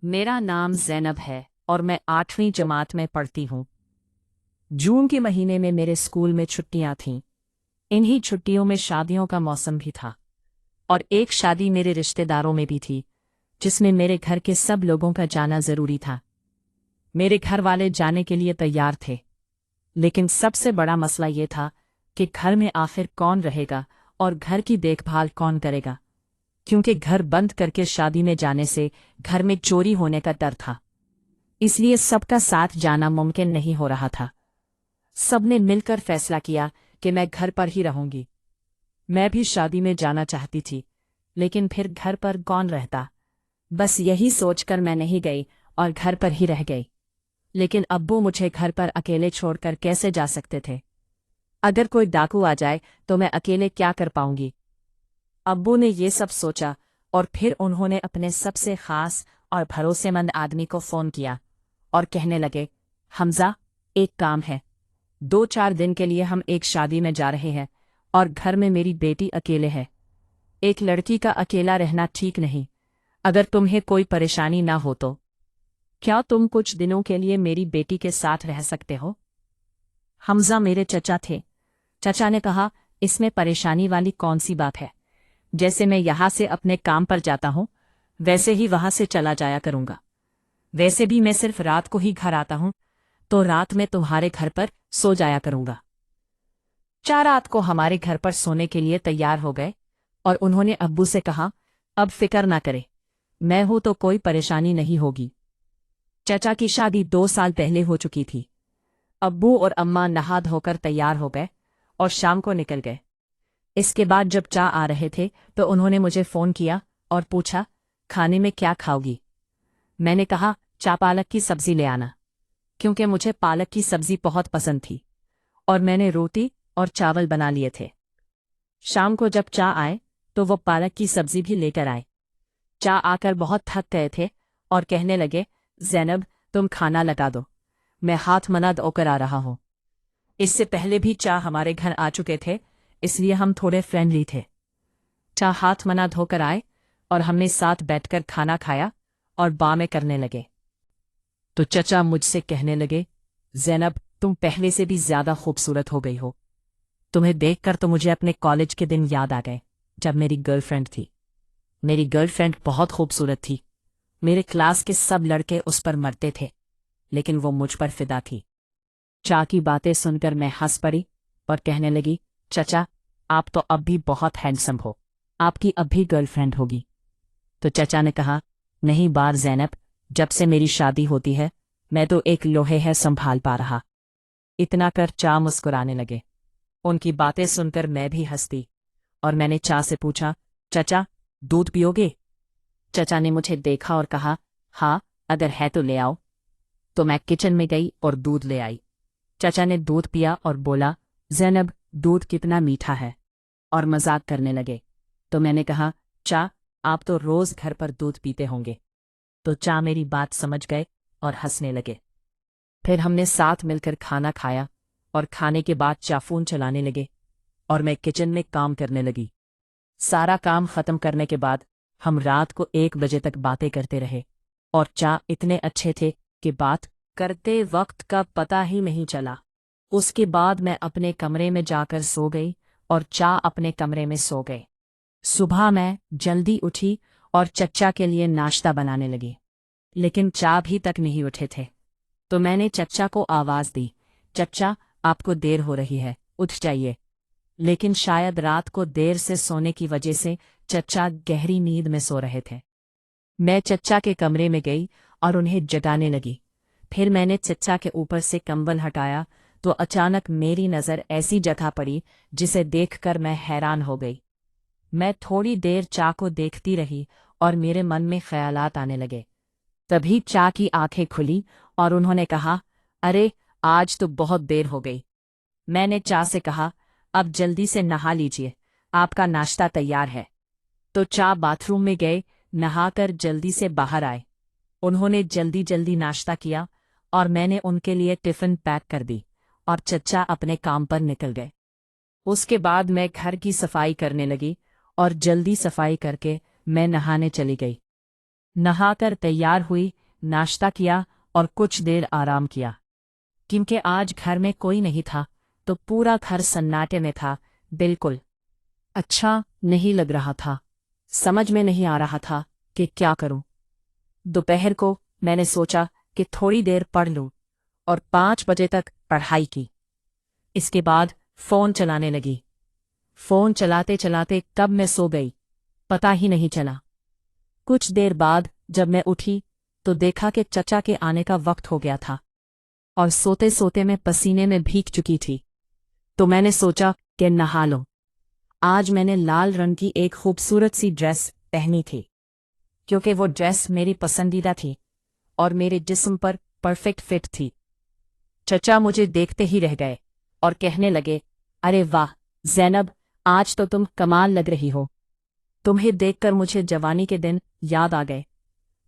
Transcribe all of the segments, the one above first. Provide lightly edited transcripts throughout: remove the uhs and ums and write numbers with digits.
मेरा नाम ज़ैनब है और मैं 8वीं जमात में पढ़ती हूँ। जून के महीने में मेरे स्कूल में छुट्टियां थीं। इन्हीं छुट्टियों में शादियों का मौसम भी था और एक शादी मेरे रिश्तेदारों में भी थी, जिसमें मेरे घर के सब लोगों का जाना जरूरी था। मेरे घर वाले जाने के लिए तैयार थे, लेकिन सबसे बड़ा मसला ये था कि घर में आखिर कौन रहेगा और घर की देखभाल कौन करेगा, क्योंकि घर बंद करके शादी में जाने से घर में चोरी होने का डर था। इसलिए सबका साथ जाना मुमकिन नहीं हो रहा था। सबने मिलकर फैसला किया कि मैं घर पर ही रहूंगी। मैं भी शादी में जाना चाहती थी, लेकिन फिर घर पर कौन रहता। बस यही सोचकर मैं नहीं गई और घर पर ही रह गई। लेकिन अब्बू मुझे घर पर अकेले छोड़कर कैसे जा सकते थे? अगर कोई डाकू आ जाए तो मैं अकेले क्या कर पाऊंगी? अब्बू ने ये सब सोचा और फिर उन्होंने अपने सबसे खास और भरोसेमंद आदमी को फ़ोन किया और कहने लगे, हमज़ा, एक काम है। 2-4 दिन के लिए हम एक शादी में जा रहे हैं और घर में मेरी बेटी अकेले है। एक लड़की का अकेला रहना ठीक नहीं। अगर तुम्हें कोई परेशानी ना हो तो क्या तुम कुछ दिनों के लिए मेरी बेटी के साथ रह सकते हो? हमज़ा मेरे चचा थे। चचा ने कहा, इसमें परेशानी वाली कौन सी बात है? जैसे मैं यहाँ से अपने काम पर जाता हूँ, वैसे ही वहाँ से चला जाया करूँगा। वैसे भी मैं सिर्फ रात को ही घर आता हूँ, तो रात में तुम्हारे घर पर सो जाया करूँगा। 4 रात को हमारे घर पर सोने के लिए तैयार हो गए और उन्होंने अब्बू से कहा, अब फिक्र ना करे, मैं हूं तो कोई परेशानी नहीं होगी। चचा की शादी 2 साल पहले हो चुकी थी। अब्बू और अम्मा नहा धोकर तैयार हो गए और शाम को निकल गए। इसके बाद जब चा आ रहे थे तो उन्होंने मुझे फ़ोन किया और पूछा, खाने में क्या खाओगी? मैंने कहा, चा पालक की सब्ज़ी ले आना, क्योंकि मुझे पालक की सब्ज़ी बहुत पसंद थी और मैंने रोटी और चावल बना लिए थे। शाम को जब चा आए तो वो पालक की सब्ज़ी भी लेकर आए। चा आकर बहुत थक गए थे और कहने लगे, ज़ैनब, तुम खाना लगा दो, मैं हाथ मना धोकर आ रहा हूँ। इससे पहले भी चा हमारे घर आ चुके थे, इसलिए हम थोड़े फ्रेंडली थे। चा हाथ मना धोकर आए और हमने साथ बैठकर खाना खाया और बातें करने लगे। तो चचा मुझसे कहने लगे, ज़ैनब, तुम पहले से भी ज्यादा खूबसूरत हो गई हो। तुम्हें देखकर तो मुझे अपने कॉलेज के दिन याद आ गए, जब मेरी गर्लफ्रेंड थी। मेरी गर्लफ्रेंड बहुत खूबसूरत थी। मेरे क्लास के सब लड़के उस पर मरते थे, लेकिन वो मुझ पर फिदा थी। चा की बातें सुनकर मैं हंस पड़ी और कहने लगी, चचा, आप तो अब भी बहुत हैंडसम हो, आपकी अब भी गर्लफ्रेंड होगी। तो चचा ने कहा, नहीं बार ज़ैनब, जब से मेरी शादी होती है मैं तो एक लोहे है संभाल पा रहा। इतना कर चा मुस्कुराने लगे। उनकी बातें सुनकर मैं भी हंसती और मैंने चा से पूछा, चचा, दूध पियोगे? चचा ने मुझे देखा और कहा, हाँ, अगर है तो ले आओ। तो मैं किचन में गई और दूध ले आई। चचा ने दूध पिया और बोला, ज़ैनब, दूध कितना मीठा है, और मजाक करने लगे। तो मैंने कहा, चा, आप तो रोज घर पर दूध पीते होंगे। तो चा मेरी बात समझ गए और हंसने लगे। फिर हमने साथ मिलकर खाना खाया और खाने के बाद चा फोन चलाने लगे और मैं किचन में काम करने लगी। सारा काम खत्म करने के बाद हम रात को 1 बजे तक बातें करते रहे और चा इतने अच्छे थे कि बात करते वक्त का पता ही नहीं चला। उसके बाद मैं अपने कमरे में जाकर सो गई और चा अपने कमरे में सो गए। सुबह मैं जल्दी उठी और चच्चा के लिए नाश्ता बनाने लगी, लेकिन चा भी तक नहीं उठे थे। तो मैंने चच्चा को आवाज़ दी, चच्चा, आपको देर हो रही है, उठ जाइए। लेकिन शायद रात को देर से सोने की वजह से चच्चा गहरी नींद में सो रहे थे। मैं चच्चा के कमरे में गई और उन्हें जगाने लगी। फिर मैंने चच्चा के ऊपर से कंबल हटाया तो अचानक मेरी नज़र ऐसी जगह पड़ी जिसे देखकर मैं हैरान हो गई। मैं थोड़ी देर चा को देखती रही और मेरे मन में ख्यालात आने लगे। तभी चा की आंखें खुली और उन्होंने कहा, अरे, आज तो बहुत देर हो गई। मैंने चा से कहा, अब जल्दी से नहा लीजिए, आपका नाश्ता तैयार है। तो चा बाथरूम में गए, नहाकर जल्दी से बाहर आए। उन्होंने जल्दी जल्दी नाश्ता किया और मैंने उनके लिए टिफ़िन पैक कर दी और चच्चा अपने काम पर निकल गए। उसके बाद मैं घर की सफाई करने लगी और जल्दी सफाई करके मैं नहाने चली गई। नहाकर तैयार हुई, नाश्ता किया और कुछ देर आराम किया। क्योंकि आज घर में कोई नहीं था तो पूरा घर सन्नाटे में था। बिल्कुल अच्छा नहीं लग रहा था। समझ में नहीं आ रहा था कि क्या करूं। दोपहर को मैंने सोचा कि थोड़ी देर पढ़ लूं और 5 बजे तक पढ़ाई की। इसके बाद फोन चलाने लगी। फोन चलाते चलाते कब मैं सो गई पता ही नहीं चला। कुछ देर बाद जब मैं उठी तो देखा कि चचा के आने का वक्त हो गया था और सोते सोते मैं पसीने में भीग चुकी थी। तो मैंने सोचा कि नहा लो। आज मैंने लाल रंग की एक खूबसूरत सी ड्रेस पहनी थी क्योंकि वो ड्रेस मेरी पसंदीदा थी और मेरे जिस्म पर परफेक्ट फिट थी। चचा मुझे देखते ही रह गए और कहने लगे, अरे वाह ज़ैनब, आज तो तुम कमाल लग रही हो। तुम्हें देखकर मुझे जवानी के दिन याद आ गए।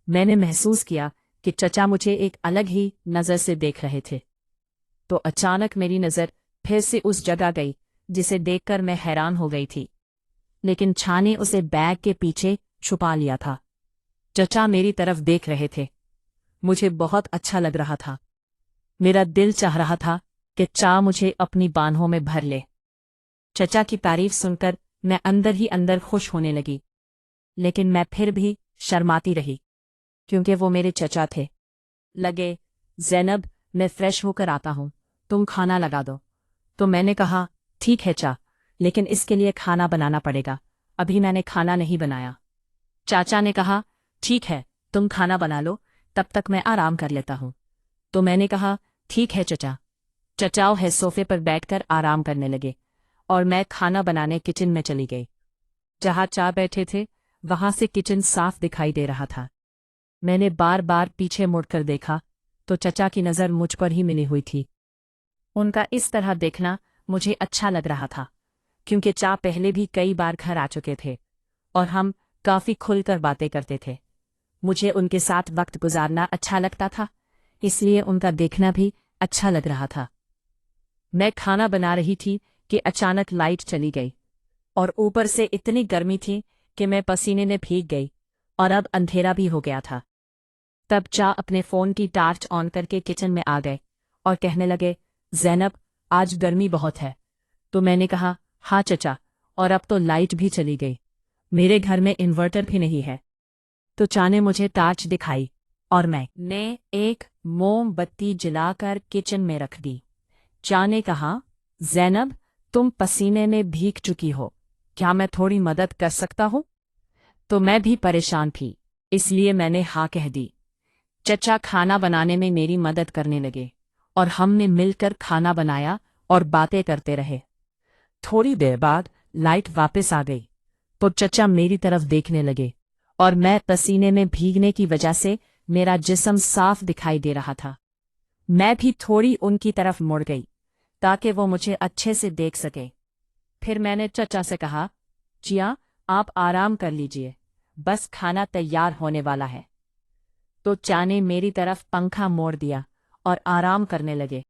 मैंने महसूस किया कि चचा मुझे एक अलग ही नज़र से देख रहे थे। तो अचानक मेरी नज़र फिर से उस जगह गई जिसे देखकर मैं हैरान हो गई थी, लेकिन छा ने उसे बैग के पीछे छुपा लिया था। चचा मेरी तरफ देख रहे थे। मुझे बहुत अच्छा लग रहा था। मेरा दिल चाह रहा था कि चा मुझे अपनी बाहों में भर ले। चचा की तारीफ सुनकर मैं अंदर ही अंदर खुश होने लगी, लेकिन मैं फिर भी शर्माती रही क्योंकि वो मेरे चचा थे। लगे, ज़ैनब मैं फ्रेश होकर आता हूँ, तुम खाना लगा दो। तो मैंने कहा, ठीक है चा, लेकिन इसके लिए खाना बनाना पड़ेगा, अभी मैंने खाना नहीं बनाया। चाचा ने कहा, ठीक है तुम खाना बना लो, तब तक मैं आराम कर लेता हूँ। तो मैंने कहा, ठीक है चचा। चचाओ है सोफे पर बैठकर आराम करने लगे और मैं खाना बनाने किचन में चली गई। जहाँ चा बैठे थे वहां से किचन साफ दिखाई दे रहा था। मैंने बार बार पीछे मुड़कर देखा तो चचा की नज़र मुझ पर ही मिली हुई थी। उनका इस तरह देखना मुझे अच्छा लग रहा था क्योंकि चा पहले भी कई बार घर आ चुके थे और हम काफी खुलकर बातें करते थे। मुझे उनके साथ वक्त गुजारना अच्छा लगता था, इसलिए उनका देखना भी अच्छा लग रहा था। मैं खाना बना रही थी कि अचानक लाइट चली गई और ऊपर से इतनी गर्मी थी कि मैं पसीने में भीग गई और अब अंधेरा भी हो गया था। तब चा अपने फ़ोन की टार्च ऑन करके किचन में आ गए और कहने लगे, ज़ैनब आज गर्मी बहुत है। तो मैंने कहा, हाँ चचा, और अब तो लाइट भी चली गई, मेरे घर में इन्वर्टर भी नहीं है। तो चा ने मुझे टार्च दिखाई और मैंने एक मोमबत्ती जलाकर किचन में रख दी। चा ने कहा, ज़ैनब तुम पसीने में भीग चुकी हो, क्या मैं थोड़ी मदद कर सकता हूँ? तो मैं भी परेशान थी, इसलिए मैंने हाँ कह दी। चचा खाना बनाने में मेरी मदद करने लगे और हमने मिलकर खाना बनाया और बातें करते रहे। थोड़ी देर बाद लाइट वापस आ गई तो चचा मेरी तरफ देखने लगे और मैं पसीने में भीगने की वजह से मेरा जिस्म साफ दिखाई दे रहा था। मैं भी थोड़ी उनकी तरफ मुड़ गई ताकि वो मुझे अच्छे से देख सके। फिर मैंने चचा से कहा, जिया आप आराम कर लीजिए, बस खाना तैयार होने वाला है। तो चा ने मेरी तरफ पंखा मोड़ दिया और आराम करने लगे।